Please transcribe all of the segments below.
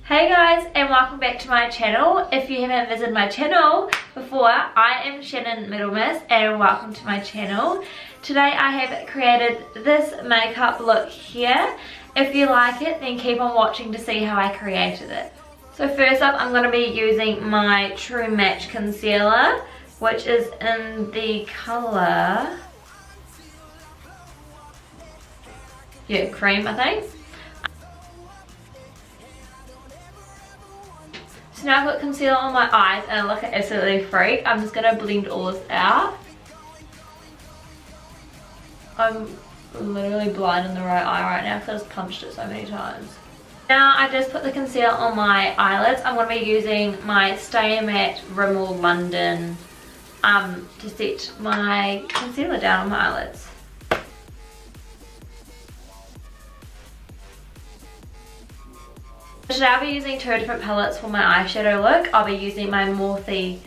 Hey guys, and welcome back to my channel. If you haven't visited my channel before, I am Shannon Middlemiss and welcome to my channel. Today I have created this makeup look here. If you like it, then keep on watching to see how I created it. So first up, I'm going to be using my True Match concealer, which is in the colour, cream I think. So now I've got concealer on my eyes and I look absolutely freak. I'm just going to blend all this out. I'm literally blind in the right eye right now because I just punched it so many times. Now I just put the concealer on my eyelids. I'm going to be using my Stay Matte Rimmel London to set my concealer down on my eyelids. Today I'll be using two different palettes for my eyeshadow look. I'll be using my Morphe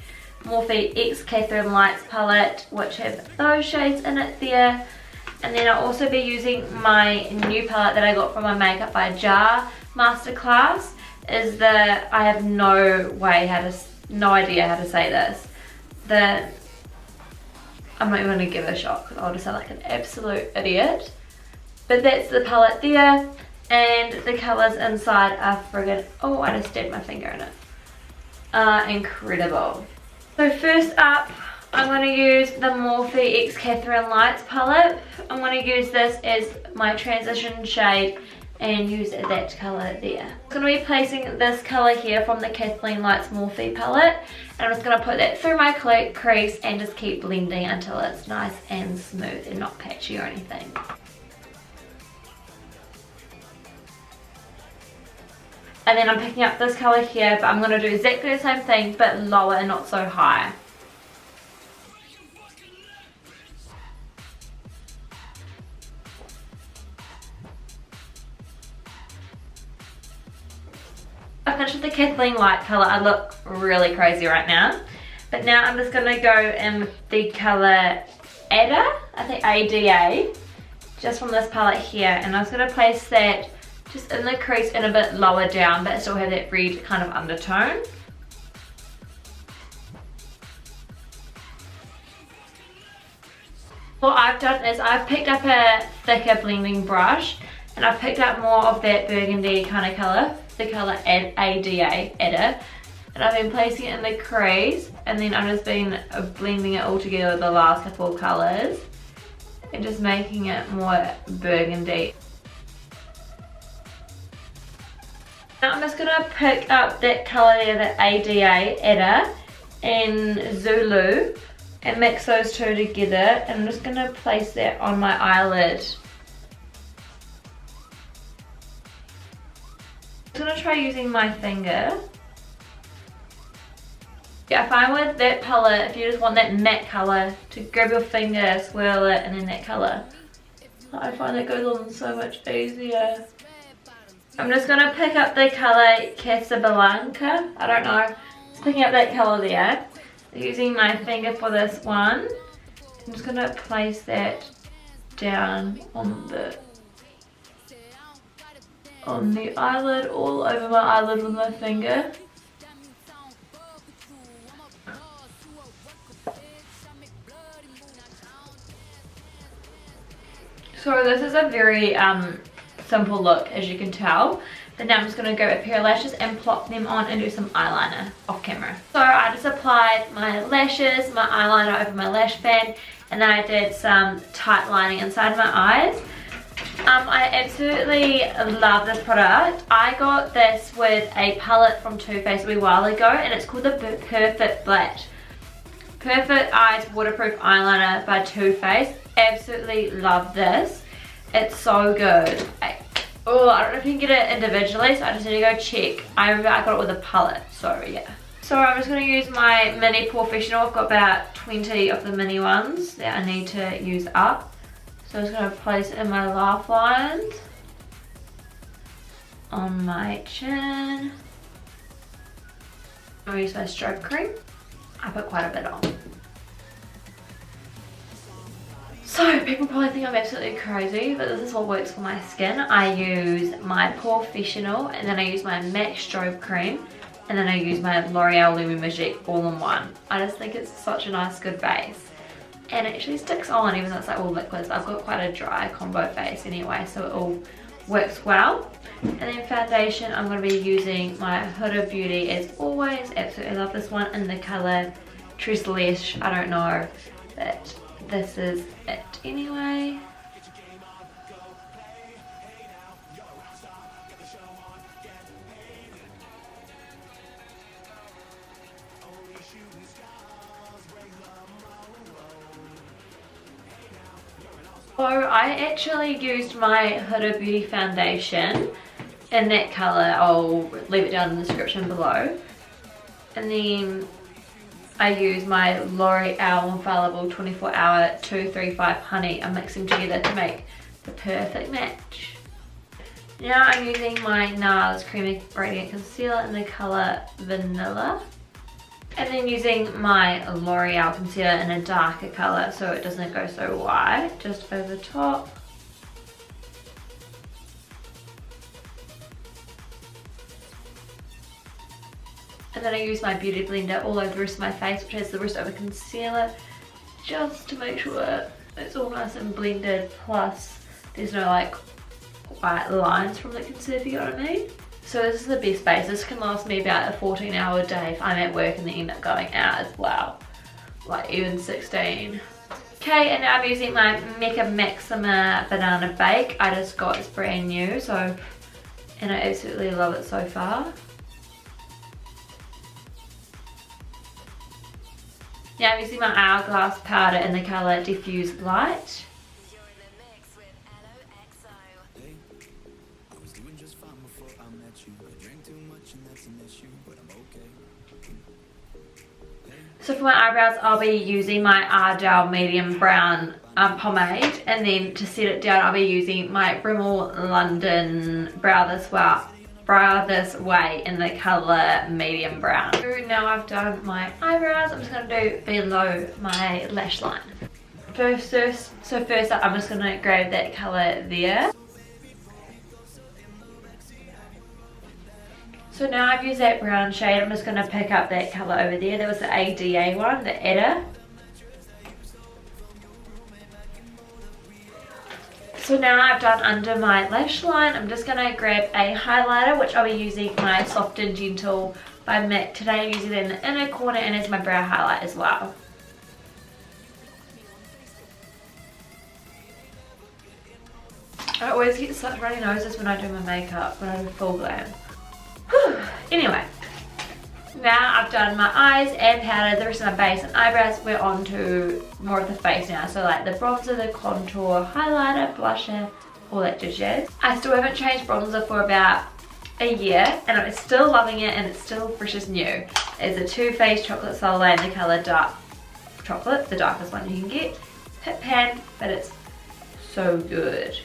X Kathleen Lights palette, which has those shades in it there. And then I'll also be using my new palette that I got from my Makeup by Jar Masterclass. I have no idea how to say this. I'm not even going to give it a shot because I'll just sound like an absolute idiot. But that's the palette there. And the colours inside are friggin', oh, I just stabbed my finger in it. Incredible. So first up, I'm going to use the Morphe X Kathleen Lights palette. I'm going to use this as my transition shade and use that colour there. I'm going to be placing this colour here from the Kathleen Lights Morphe palette. And I'm just going to put that through my crease and just keep blending until it's nice and smooth and not patchy or anything. And then I'm picking up this colour here, but I'm going to do exactly the same thing, but lower and not so high. I finished with the Kathleen Light colour. I look really crazy right now. But now I'm just going to go in with the colour Ada, I think ADA, just from this palette here. And I'm just going to place that just in the crease and a bit lower down, but still have that red kind of undertone. What I've done is I've picked up a thicker blending brush and I've picked up more of that burgundy kind of colour, the colour ADA, and I've been placing it in the crease, and then I've just been blending it all together with the last couple of colours and just making it more burgundy. Now I'm just going to pick up that colour there, the ADA, and Zulu, and mix those two together, and I'm just going to place that on my eyelid. I'm going to try using my finger. Yeah, I find with that palette, if you just want that matte colour, to grab your finger, swirl it, and then that colour. I find that goes on so much easier. I'm just going to pick up the colour Casablanca, I don't know, just picking up that colour there, using my finger for this one. I'm just going to place that down on the eyelid, all over my eyelid with my finger. So this is a very simple look, as you can tell. But now I'm just going to go a pair of lashes and plop them on and do some eyeliner off camera. So I just applied my lashes, my eyeliner over my lash band, and then I did some tight lining inside my eyes. I absolutely love this product. I got this with a palette from Too Faced a wee while ago, and it's called the Perfect Eyes Waterproof Eyeliner by Too Faced. Absolutely love this. It's so good. I don't know if you can get it individually, so I just need to go check. I remember I got it with a palette, so yeah. So I'm just going to use my mini Porefessional. I've got about 20 of the mini ones that I need to use up. So I'm just going to place it in my laugh lines, on my chin. I'm going to use my Strobe Cream. I put quite a bit on. So people probably think I'm absolutely crazy, but this is what works for my skin. I use my Porefessional, and then I use my MAC Strobe Cream, and then I use my L'Oreal Lumi Magiue all in one. I just think it's such a nice good base. And it actually sticks on even though it's like all liquids. I've got quite a dry combo face anyway, so it all works well. And then foundation, I'm going to be using my Huda Beauty as always. Absolutely love this one in the colour Leches. I don't know, but this is it anyway. So I actually used my Huda Beauty foundation in that colour. I'll leave it down in the description below. And then I use my L'Oreal Infallible 24 Hour 235 Honey. I'm mixing together to make the perfect match. Now I'm using my NARS Creamy Radiant Concealer in the colour Vanilla. And then using my L'Oreal concealer in a darker colour so it doesn't go so white, just over top. And then I use my beauty blender all over the rest of my face, which has the rest of the concealer, just to make sure it's all nice and blended, plus there's no like white lines from the concealer, if you know what I mean. So this is the best base. This can last me about a 14-hour day if I'm at work and then end up going out as well. Like even 16. Okay, and now I'm using my Mecca Maxima Banana Bake. I just got this brand new, so, and I absolutely love it so far. Now I'm using my Hourglass powder in the colour Diffused Light. So for my eyebrows, I'll be using my Ardel medium brown pomade, and then to set it down, I'll be using my Rimmel London Brow This Way in the colour medium brown. So now I've done my eyebrows, I'm just going to do below my lash line. First up, I'm just going to grab that colour there. So now I've used that brown shade, I'm just going to pick up that colour over there. That was the ADA one, the Edda. So now I've done under my lash line, I'm just going to grab a highlighter, which I'll be using my Soft and Gentle by MAC. Today I'm using it in the inner corner and as my brow highlight as well. I always get such runny noses when I do my makeup, when I do full glam. Anyway, now I've done my eyes and powder, the rest of my base and eyebrows. We're on to more of the face now, so like the bronzer, the contour, highlighter, blusher, all that good jazz. I still haven't changed bronzer for about a year and I'm still loving it, and it's still fresh as new. It's a Faced Chocolate Soleil in the colour Dark Chocolate, the darkest one you can get. Hit pan, but it's so good.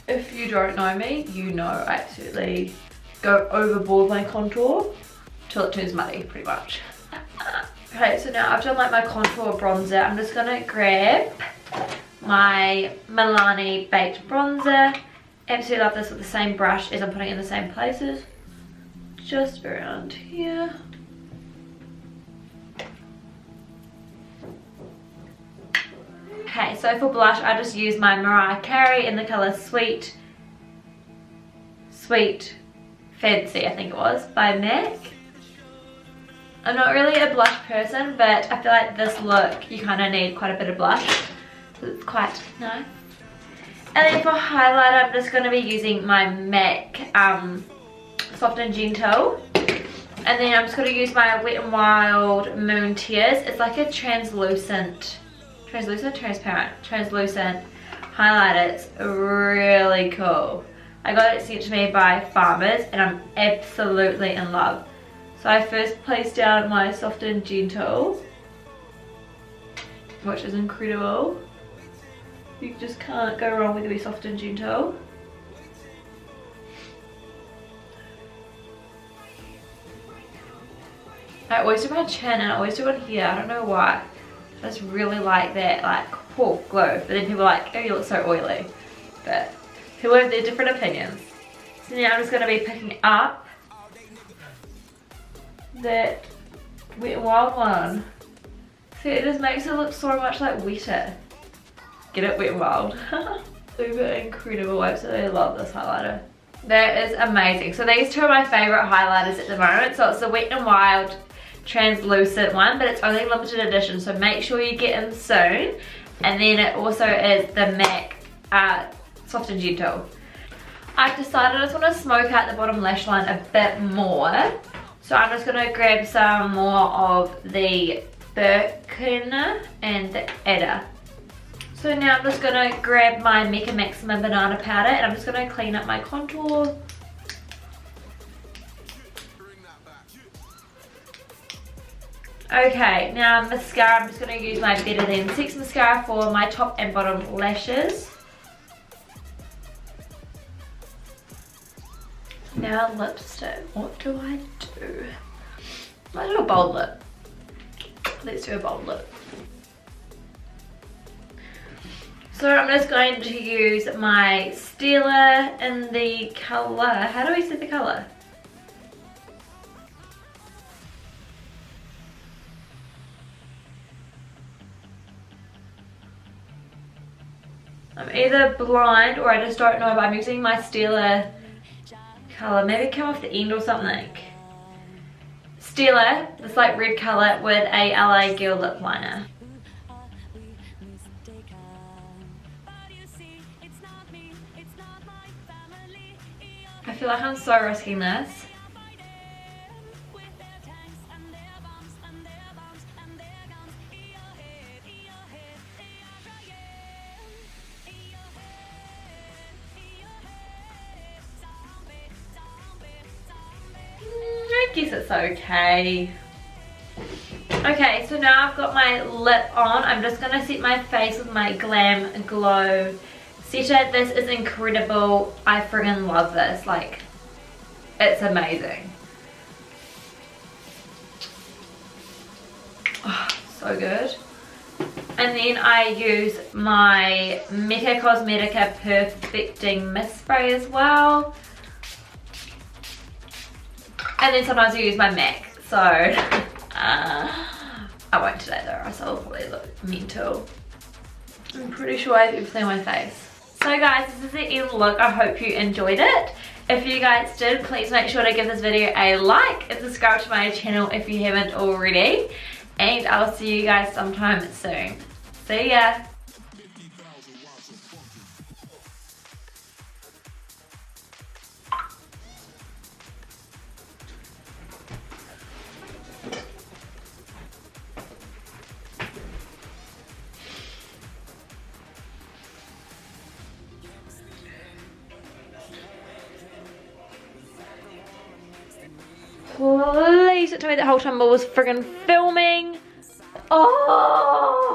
If you don't know me, you know I absolutely go overboard my contour till it turns muddy, pretty much. Okay, so now I've done like my contour bronzer. I'm just gonna grab my Milani Baked Bronzer. Absolutely love this with the same brush as I'm putting it in the same places. Just around here. Okay, so for blush, I just use my Mariah Carey in the colour Sweet Fancy, I think it was, by MAC. I'm not really a blush person, but I feel like this look, you kind of need quite a bit of blush. So it's quite nice. And then for highlighter, I'm just going to be using my MAC Soft and Gentle. And then I'm just going to use my Wet n Wild Moon Tears. It's like a translucent highlighter. It's really cool. I got it sent to me by Farmers and I'm absolutely in love. So I first placed down my Soft and Gentle, which is incredible. You just can't go wrong with your Soft and Gentle. I always do my chin and I always do it here, I don't know why. I just really like that, like, whoa, glow. But then people are like, oh, you look so oily. But people have their different opinions. So now I'm just going to be picking up that Wet n Wild one. See, it just makes it look so much like wetter. Get it, Wet n Wild. Super incredible, I absolutely love this highlighter. That is amazing. So these two are my favourite highlighters at the moment. So it's the Wet n Wild translucent one, but it's only limited edition, so make sure you get them soon. And then it also is the MAC Soft and Gentle. I've decided I just want to smoke out the bottom lash line a bit more, so I'm just going to grab some more of the Birkin and the Adder. So now I'm just going to grab my Mecca Maxima banana powder and I'm just going to clean up my contour. Okay, now mascara, I'm just going to use my Better Than Sex mascara for my top and bottom lashes. Now lipstick, what do I do? Let's do a bold lip. Let's do a bold lip. So I'm just going to use my Stila in the colour, how do we say the colour? I'm either blind or I just don't know, but I'm using my Stila colour. Maybe come off the end or something. Stila, this like red colour with a LA Girl lip liner. I feel like I'm so risking this. I guess it's okay. Okay, so now I've got my lip on. I'm just gonna set my face with my Glam Glowsetter. This is incredible. I friggin' love this. Like, it's amazing. Oh, so good. And then I use my Mecca Cosmetic Perfecting Mist Spray as well. And then sometimes I use my MAC. So, I won't today though, or else I'll probably look mental. I'm pretty sure I have everything on my face. So guys, this is the end look. I hope you enjoyed it. If you guys did, please make sure to give this video a like and subscribe to my channel if you haven't already. And I'll see you guys sometime soon. See ya! Please don't tell me that whole time I was friggin' filming. Oh!